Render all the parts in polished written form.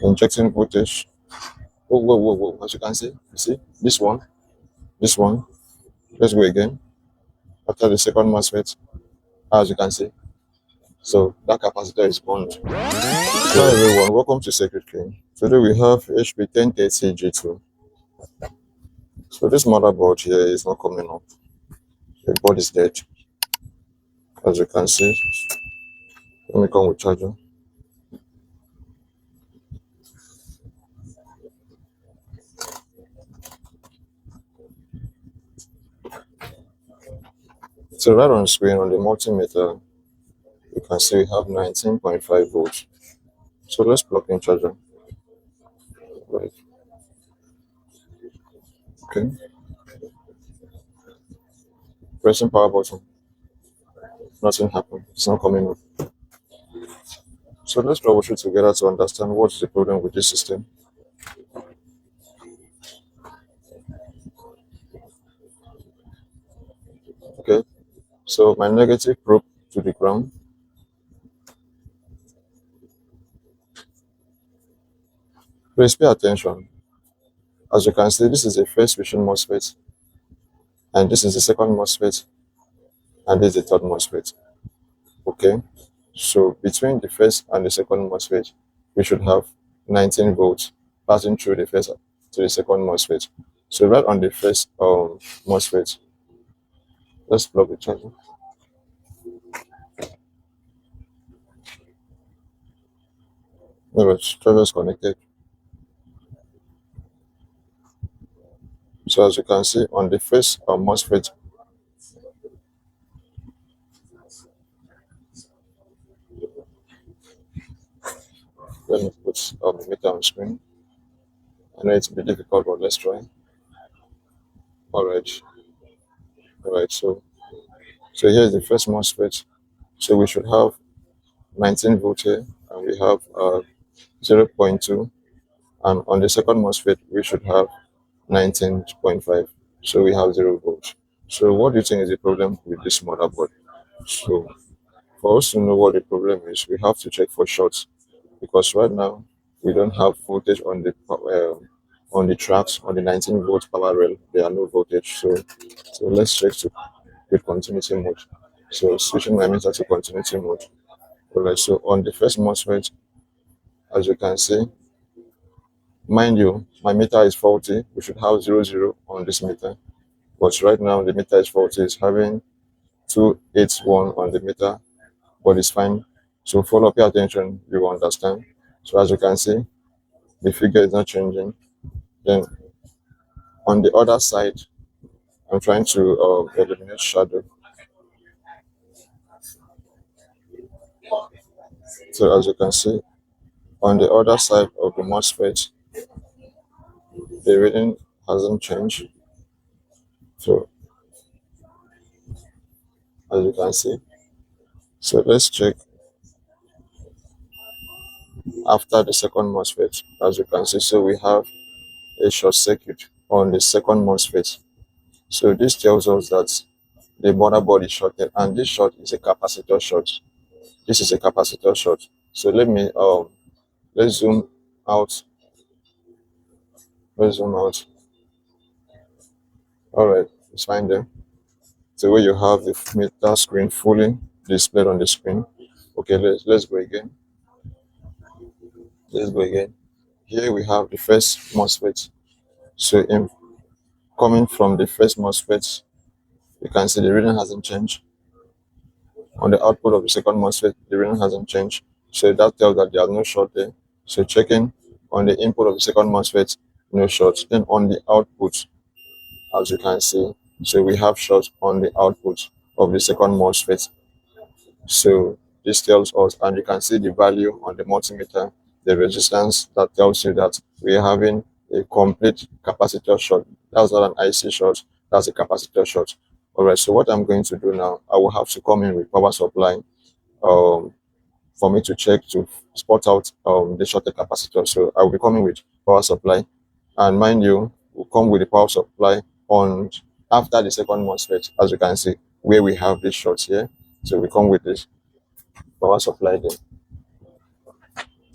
injecting voltage. Whoa, whoa, whoa, whoa. As you can see, you see this one. Let's go again. After the second MOSFET, as you can see. So that capacitor is burned. Hi everyone, welcome to Circuit Clean. Today we have HP 1030 G2. So this motherboard here is not coming up. The board is dead. As you can see, let me come with charger. So right on screen on the multimeter, you can see we have 19.5 volts. So let's plug in charger. Right. Okay. Pressing power button. Nothing happened. It's not coming up. So let's troubleshoot together to understand what's the problem with this system. Okay. So my negative probe to the ground. Please pay attention. As you can see, this is the first switching MOSFET, and this is the second MOSFET, and this is the third MOSFET. Okay, so between the first and the second MOSFET, we should have 19 volts passing through the first to the second MOSFET. So right on the first MOSFET, let's plug the charger. No, charger is connected. So as you can see on the first MOSFET, let me put the meter on screen. I know it's a bit difficult, but let's try. All right. So here's the first MOSFET. So we should have 19 volts here, and we have 0.2, and on the second MOSFET we should have 19.5. So we have 0 volts. So what do you think is the problem with this motherboard? So for us to know what the problem is, we have to check for shorts, because right now we don't have voltage on the tracks on the 19 volt power rail. There are no voltage. So let's check with continuity mode. So switching my meter to continuity mode. Alright, so on the first MOSFET, as you can see, mind you, my meter is faulty. We should have 00 on this meter, but right now the meter is faulty. It's having 281 on the meter, but it's fine. So follow, pay attention, you will understand. So as you can see, the figure is not changing. Then on the other side, I'm trying to eliminate shadow. So as you can see, on the other side of the MOSFET, the reading hasn't changed. So as you can see, so let's check after the second MOSFET. As you can see, so we have a short circuit on the second MOSFET. So this tells us that the motherboard is shorted, and this short is a capacitor short. This is a capacitor short. So let's zoom out. Let's zoom out. All right, it's fine there. So where you have the meter screen fully displayed on the screen. Okay, let's go again. Let's go again. Here we have the first MOSFET. So coming from the first MOSFET, you can see the reading hasn't changed. On the output of the second MOSFET, the reading hasn't changed. So that tells that there's no short there. So checking on the input of the second MOSFET, no short. Then on the output, as you can see, so we have short on the output of the second MOSFET. So this tells us, and you can see the value on the multimeter, the resistance, that tells you that we are having a complete capacitor short. That's not an IC short, that's a capacitor short. All right, so what I'm going to do now, I will have to come in with power supply for me to check to spot out the shorted capacitor. So I will be coming with power supply, and mind you, we'll come with the power supply on after the second MOSFET, as you can see, where we have this short here. So we come with this power supply there.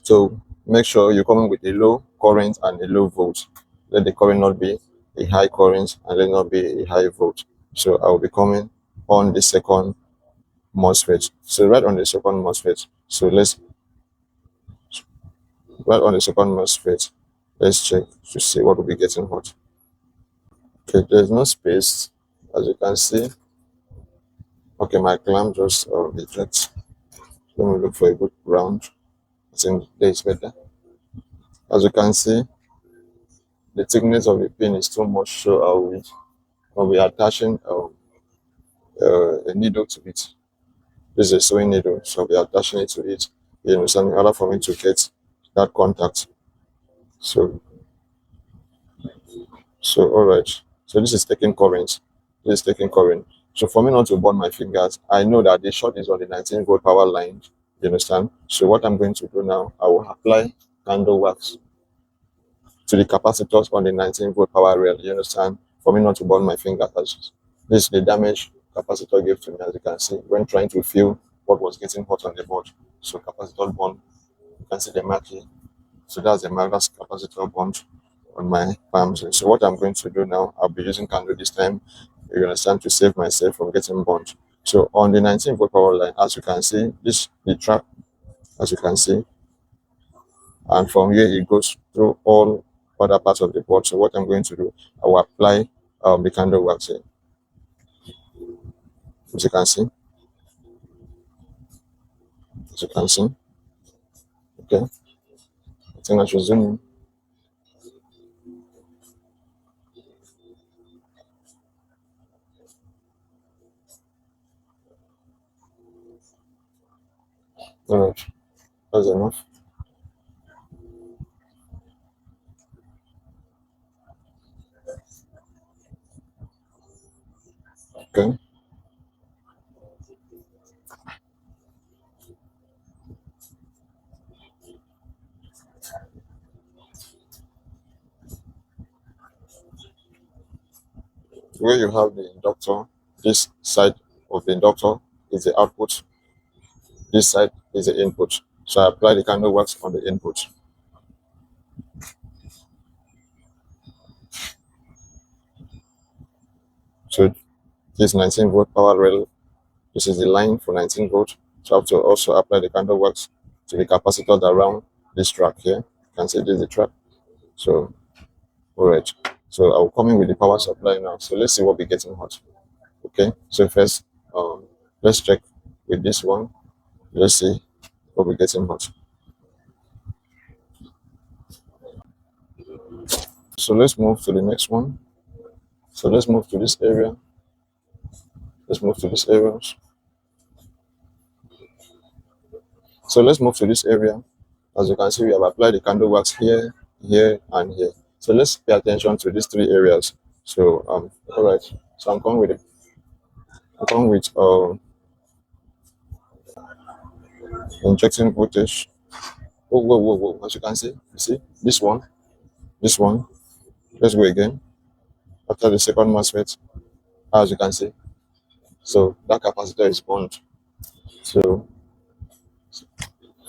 So make sure you come in with a low current and a low volt. Let the current not be a high current and let not be a high volt. So I will be coming on the second MOSFET. So right on the second MOSFET. So let's right on the second MOSFET. Let's check to see what will be getting hot. Okay, there's no space, as you can see. Okay, my clamp just ejects. Let me look for a good ground. I think there is better. As you can see, the thickness of the pin is too much, so I'll be attaching a needle to it. This is a sewing needle, so I'll be attaching it to it. You understand? In order for me to get that contact. So all right. So this is taking current. This is taking current. So for me not to burn my fingers, I know that the short is on the 19-volt power line. You understand? So what I'm going to do now, I will apply candle wax to the capacitors on the 19-volt power rail. You understand? For me not to burn my fingers. This is the damage capacitor gave to me, as you can see, when trying to feel what was getting hot on the board. So capacitor bond, you can see the mark here. So that's the magnus capacitor bond on my palms. So what I'm going to do now, I'll be using candle this time, you understand, to save myself from getting burnt. So on the 19-volt power line, as you can see, this the track, as you can see, and from here it goes through all other parts of the board. So what I'm going to do, I will apply the candle wax here, as you can see, as you can see. Okay, I think I should zoom in. All right, that's enough. Okay. Where you have the inductor, this side of the inductor is the output, this side is the input. So I apply the candle wax on the input. So this 19-volt power rail, this is the line for 19 volt. So I have to also apply the candle wax to the capacitor around this track here. You can see this is the track. So all right. So I'll come in with the power supply now. So let's see what we're getting hot. Okay. So first, let's check with this one. Let's see what we're getting hot. So let's move to the next one. So let's move to this area. Let's move to this area. So let's move to this area. As you can see, we have applied the candle wax here, here, and here. So let's pay attention to these three areas. So all right. So I'm coming with it. I'm coming with injecting voltage. Oh, whoa, whoa, whoa! As you can see, you see this one, this one. Let's go again. After the second MOSFET, as you can see, so that capacitor is burned. So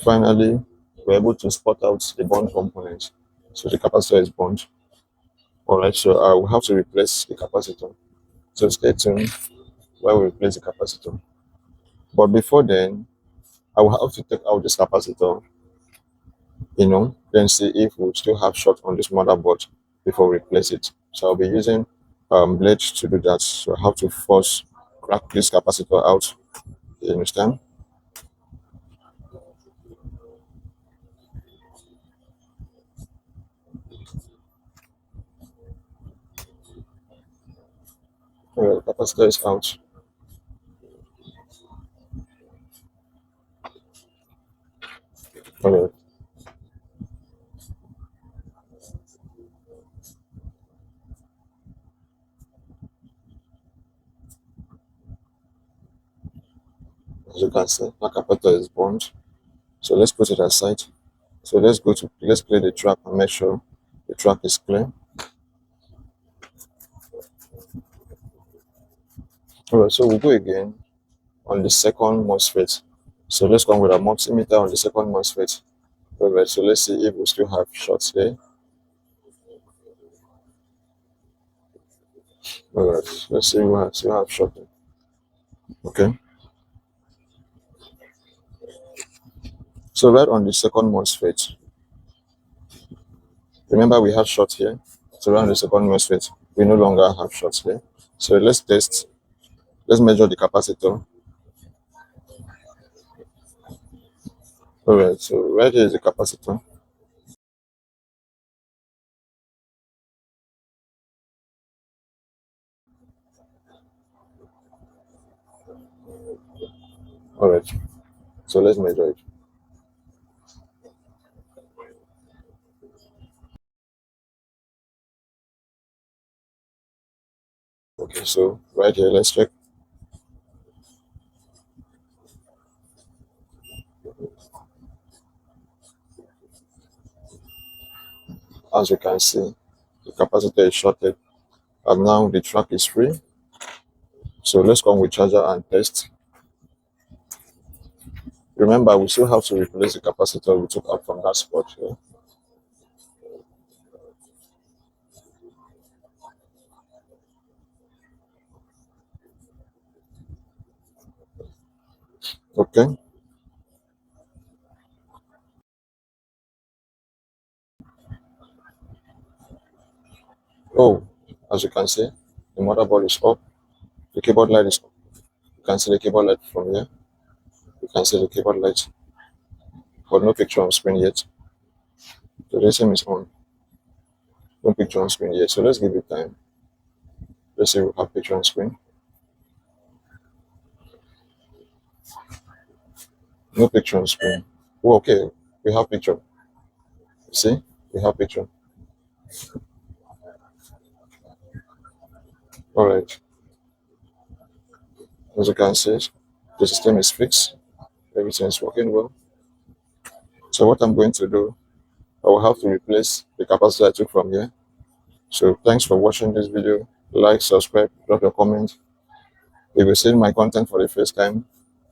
finally, we're able to spot out the bond component. So the capacitor is burned. All right. So I will have to replace the capacitor. So stay tuned while we replace the capacitor. But before then, I will have to take out this capacitor, then see if we still have short on this motherboard before we replace it. So I'll be using blade to do that. So I have to first crack this capacitor out. You understand? The capacitor is out. Alright. As you can see, the capacitor is burned. So let's put it aside. So let's clear the track and make sure the track is clear. Alright, so we'll go again on the second MOSFET. So let's come with a multimeter on the second MOSFET. Alright, so let's see if we still have shots here. Alright, let's see if we still have shot. Okay. So right on the second MOSFET, remember we had shot here. So right on the second MOSFET, we no longer have shots here. So let's test. Let's measure the capacitor. Alright, so right here is the capacitor. Alright, so let's measure it. Okay, so right here, let's check. As you can see, the capacitor is shorted, and now the track is free. So let's come with charger and test. Remember, we still have to replace the capacitor we took out from that spot here. Okay. Oh, as you can see, the motherboard is up. The keyboard light is up. You can see the keyboard light from here. You can see the keyboard light, but no picture on screen yet. So the same is on. No picture on screen yet. So let's give it time. Let's see if we have picture on screen. No picture on screen. Oh, okay. We have picture. See? We have picture. Alright. As you can see, the system is fixed. Everything is working well. So what I'm going to do, I will have to replace the capacitor I took from here. So thanks for watching this video. Like, subscribe, drop your comment. If you're seeing my content for the first time,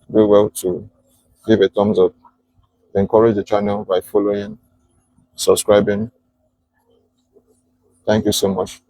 do well to give a thumbs up. Encourage the channel by following, subscribing. Thank you so much.